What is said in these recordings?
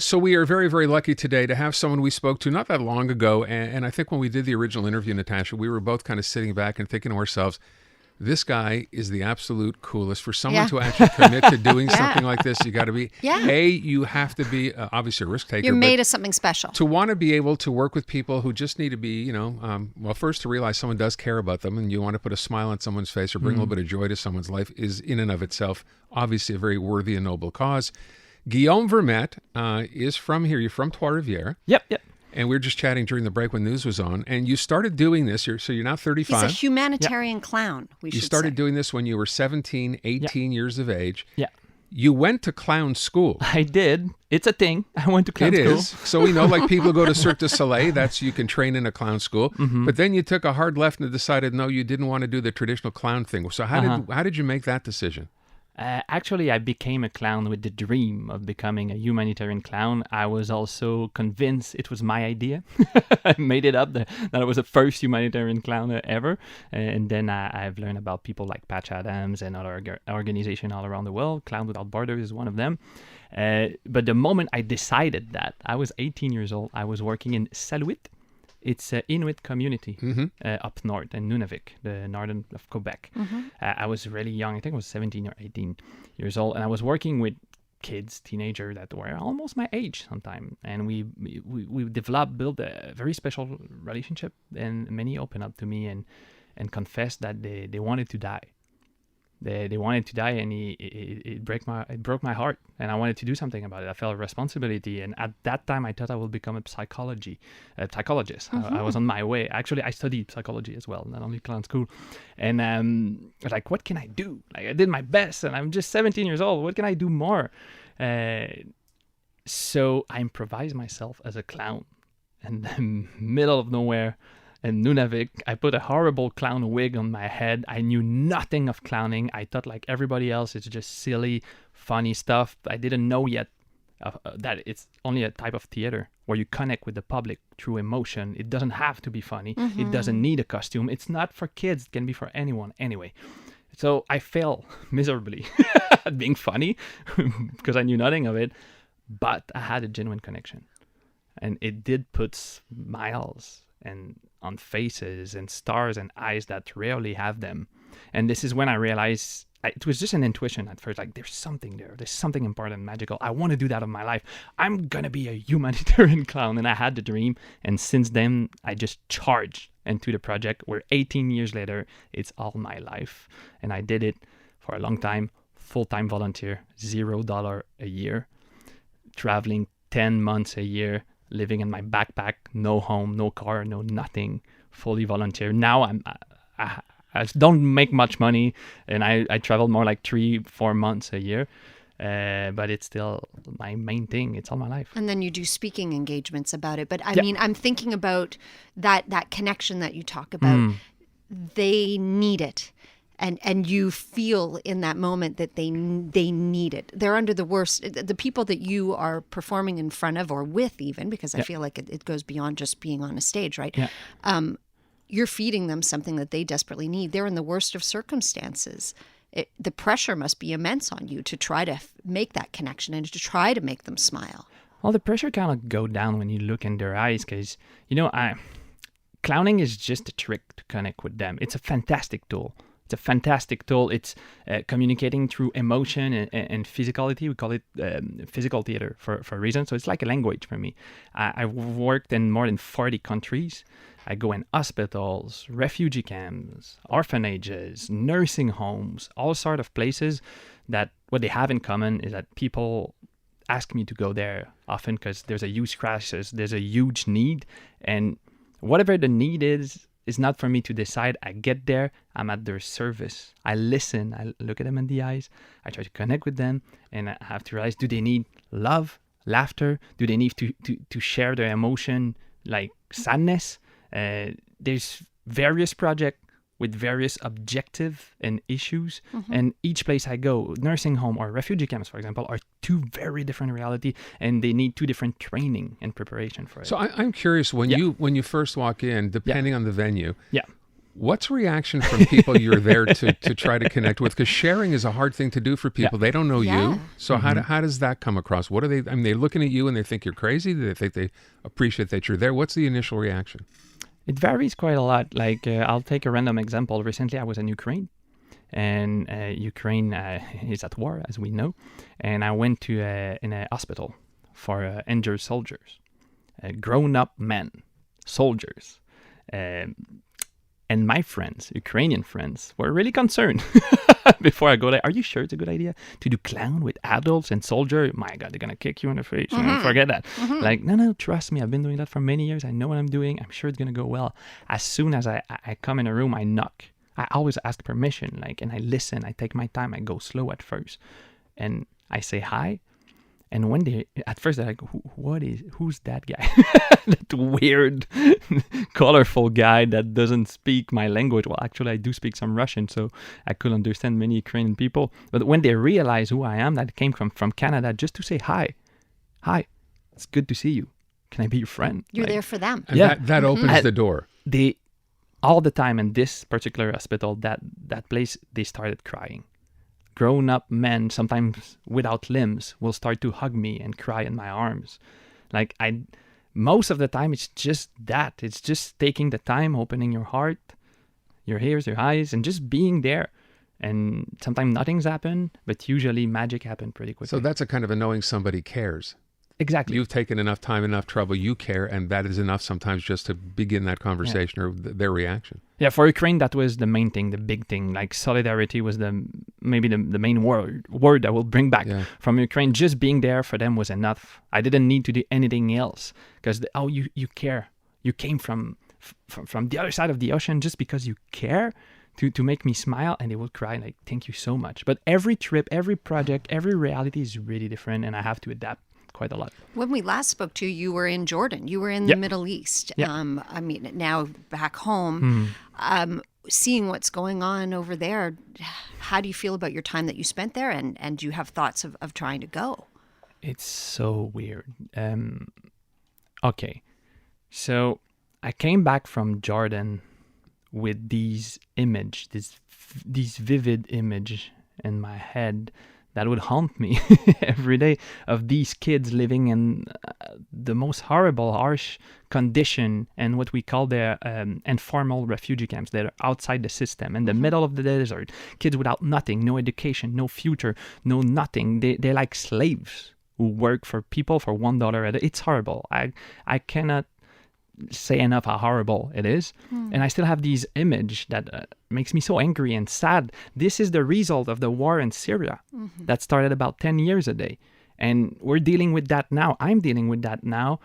So we are very, very lucky today to have someone we spoke to not that long ago. And I think when we did the original interview, Natasha, we were both kind of sitting back and thinking to ourselves, this guy is the absolute coolest. For someone to actually commit to doing something like this, you got to be, you have to be obviously a risk taker. You're made of something special. To want to be able to work with people who just need to be, first to realize someone does care about them and you want to put a smile on someone's face or bring a little bit of joy to someone's life is in and of itself obviously a very worthy and noble cause. Guillaume Vermette is from here. You're from Trois-Rivières. Yep. And we were just chatting during the break when news was on. And you started doing this. So you're now 35. He's a humanitarian clown, we should say. You started doing this when you were 17, 18 years of age. Yeah. You went to clown school. I did. It's a thing. I went to clown school. It is. So we know like people go to Cirque du Soleil. You can train in a clown school. Mm-hmm. But then you took a hard left and decided, no, you didn't want to do the traditional clown thing. So how did you make that decision? Actually, I became a clown with the dream of becoming a humanitarian clown. I was also convinced it was my idea. I made it up that I was the first humanitarian clown ever. And then I've learned about people like Patch Adams and other organizations all around the world. Clowns Without Borders is one of them. But the moment I decided that, I was 18 years old. I was working in Salouit. It's an Inuit community up north in Nunavik, the northern of Quebec. Mm-hmm. I was really young. I think I was 17 or 18 years old. And I was working with kids, teenagers that were almost my age sometime. And we built a very special relationship. And many opened up to me and confessed that they wanted to die. They wanted to die, and it broke my heart, and I wanted to do something about it. I felt a responsibility, and at that time, I thought I would become a psychologist. Mm-hmm. I was on my way. Actually, I studied psychology as well, not only clown school. And I was like, what can I do? Like, I did my best, and I'm just 17 years old. What can I do more? So I improvised myself as a clown in the middle of nowhere. In Nunavik, I put a horrible clown wig on my head. I knew nothing of clowning. I thought like everybody else, it's just silly, funny stuff. I didn't know yet that it's only a type of theater where you connect with the public through emotion. It doesn't have to be funny. Mm-hmm. It doesn't need a costume. It's not for kids. It can be for anyone anyway. So I failed miserably at being funny because I knew nothing of it. But I had a genuine connection. And it did put smiles and on faces and stars and eyes that rarely have them. And this is when I realized it was just an intuition at first, like there's something there. There's something important, magical. I want to do that in my life. I'm going to be a humanitarian clown. And I had the dream. And since then, I just charged into the project where 18 years later, it's all my life. And I did it for a long time, full-time volunteer, $0 a year, traveling 10 months a year, living in my backpack, no home, no car, no nothing, fully volunteer. Now I don't make much money, and I travel more like 3-4 months a year, but it's still my main thing. It's all my life. And then you do speaking engagements about it. But I mean, I'm thinking about that connection that you talk about. They need it. And you feel in that moment that they need it. They're under the worst. The people that you are performing in front of or with even, because I feel like it goes beyond just being on a stage, right? Yeah. You're feeding them something that they desperately need. They're in the worst of circumstances. The pressure must be immense on you to try to make that connection and to try to make them smile. Well, the pressure kind of go down when you look in their eyes because, clowning is just a trick to connect with them. It's a fantastic tool. It's communicating through emotion and physicality. We call it physical theater for a reason. So it's like a language for me. I've worked in more than 40 countries. I go in hospitals, refugee camps, orphanages, nursing homes, all sort of places that what they have in common is that people ask me to go there often because there's a huge crisis, there's a huge need. And whatever the need is not for me to decide. I get there, I'm at their service. I listen, I look at them in the eyes, I try to connect with them, and I have to realize, do they need love, laughter? Do they need to share their emotion, like sadness? There's various projects with various objectives and issues. Mm-hmm. And each place I go, nursing home or refugee camps, for example, are two very different reality, and they need two different training and preparation for it. So I'm curious, when you first walk in, depending on the venue, What's reaction from people you're there to try to connect with? Because sharing is a hard thing to do for people. They don't know you. So how does that come across? What are they, I mean, they're looking at you and they think you're crazy? Do they think they appreciate that you're there? What's the initial reaction? It varies quite a lot. Like, I'll take a random example. Recently, I was in Ukraine, and Ukraine is at war, as we know. And I went to in a hospital for injured soldiers, grown-up men, soldiers. And my friends, Ukrainian friends, were really concerned before I go there. Are you sure it's a good idea to do clown with adults and soldier? My God, they're going to kick you in the face. You know, forget that. Like, no, trust me. I've been doing that for many years. I know what I'm doing. I'm sure it's going to go well. As soon as I come in a room, I knock. I always ask permission, like, and I listen. I take my time. I go slow at first. And I say hi. And when at first they're like, who's that guy? That weird, colorful guy that doesn't speak my language. Well, actually, I do speak some Russian, so I could understand many Ukrainian people. But when they realize who I am, that I came from Canada, just to say hi, it's good to see you. Can I be your friend? You're there for them. And that opens the door. They, all the time in this particular hospital, that place, they started crying. Grown-up men, sometimes without limbs, will start to hug me and cry in my arms. Like, most of the time, it's just that. It's just taking the time, opening your heart, your ears, your eyes, and just being there. And sometimes nothing's happened, but usually magic happened pretty quickly. So that's a kind of a knowing somebody cares. Exactly. You've taken enough time, enough trouble, you care, and that is enough sometimes just to begin that conversation or their reaction. Yeah, for Ukraine, that was the main thing, the big thing. Like, solidarity was maybe the main word that will bring back from Ukraine. Just being there for them was enough. I didn't need to do anything else because, you care. You came from the other side of the ocean just because you care to make me smile, and they would cry like, thank you so much. But every trip, every project, every reality is really different, and I have to adapt quite a lot. When we last spoke to you, you were in Jordan. You were in the Middle East. I mean, now back home, seeing what's going on over there, how do you feel about your time that you spent there? And do you have thoughts of trying to go? It's so weird. Okay. So I came back from Jordan with these vivid image in my head that would haunt me every day, of these kids living in the most horrible, harsh condition and what we call the informal refugee camps that are outside the system, in the middle of the desert. Kids without nothing, no education, no future, no nothing. They're like slaves who work for people for $1 a day. It's horrible. I cannot say enough how horrible it is. And I still have these image that makes me so angry and sad. This is the result of the war in Syria that started about 10 years ago. And we're dealing with that now. I'm dealing with that now.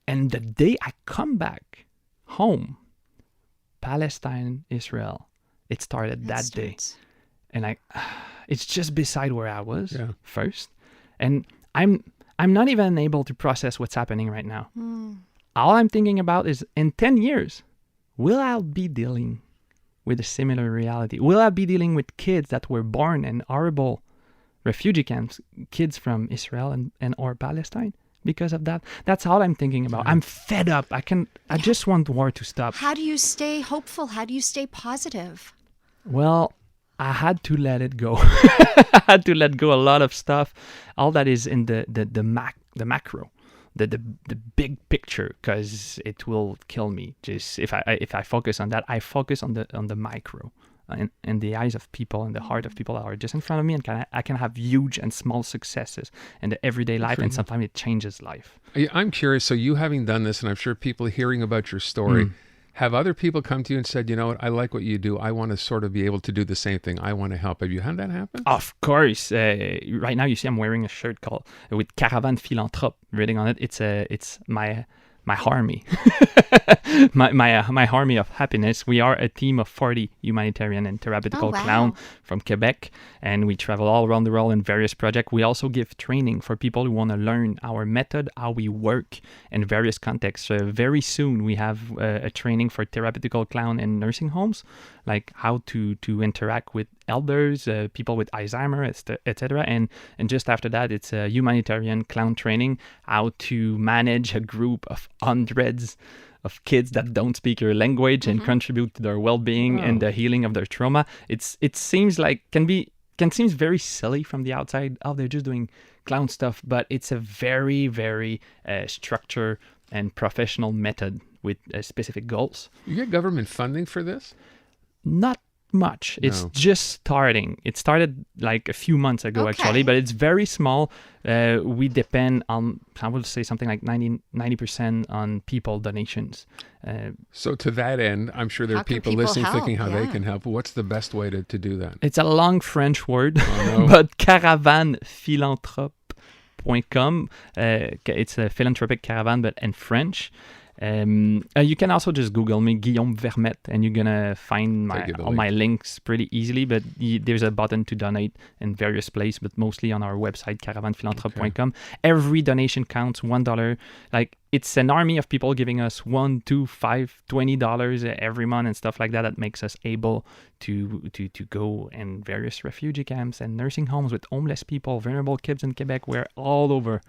And the day I come back home, Palestine, Israel, it started that day. And it's just beside where I was first. And I'm not even able to process what's happening right now. All I'm thinking about is, in 10 years, will I be dealing with a similar reality? Will I be dealing with kids that were born in horrible refugee camps, kids from Israel and or Palestine? Because of that, that's all I'm thinking about. I'm fed up. I just want war to stop. How do you stay hopeful? How do you stay positive? Well, I had to let it go. I had to let go a lot of stuff. All that is in the macro, the big picture, because it will kill me. Just if I focus on that, I focus on the micro, in the eyes of people and the heart of people that are just in front of me, and I can have huge and small successes in the everyday life, and sometimes it changes life. I'm curious. So you having done this, and I'm sure people hearing about your story. Have other people come to you and said, you know what, I like what you do. I want to sort of be able to do the same thing. I want to help. Have you had that happen? Of course. Right now, you see I'm wearing a shirt with Caravan Philanthrope written on it. It's my army, my army of happiness. We are a team of 40 humanitarian and therapeutical clown from Quebec, and we travel all around the world in various projects. We also give training for people who want to learn our method, how we work in various contexts. Very soon, we have a training for therapeutical clown in nursing homes, like how to interact with elders, people with Alzheimer, etc. And just after that, it's a humanitarian clown training, how to manage a group of hundreds of kids that don't speak your language and contribute to their well-being and the healing of their trauma. It seems like can seem very silly from the outside. Oh, they're just doing clown stuff, but it's a very, very structured and professional method with specific goals. You get government funding for this? Not much. It's just starting. It started like a few months ago, actually, but it's very small. We depend on, I would say something like 90% on people donations. So to that end, I'm sure there are people listening thinking how they can help. What's the best way to do that? It's a long French word, but caravanephilanthrope.com. It's a philanthropic caravan, but in French. You can also just Google me, Guillaume Vermette, and you're gonna find all my links pretty easily. But there's a button to donate in various places, but mostly on our website, caravanephilanthrope.com. Every donation counts, $1. Like, it's an army of people giving us $1, $2, $5, $20 every month and stuff like that. That makes us able to go in various refugee camps and nursing homes with homeless people, vulnerable kids in Quebec. We're all over.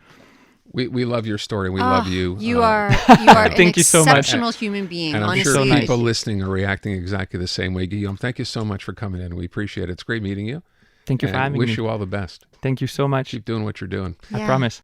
We love your story. We love you. You are an Thank you so much. exceptional human being. And I'm honestly. sure people listening are reacting exactly the same way. Guillaume, thank you so much for coming in. We appreciate it. It's great meeting you. Thank you for having me. Wish you all the best. Thank you so much. Keep doing what you're doing. I promise.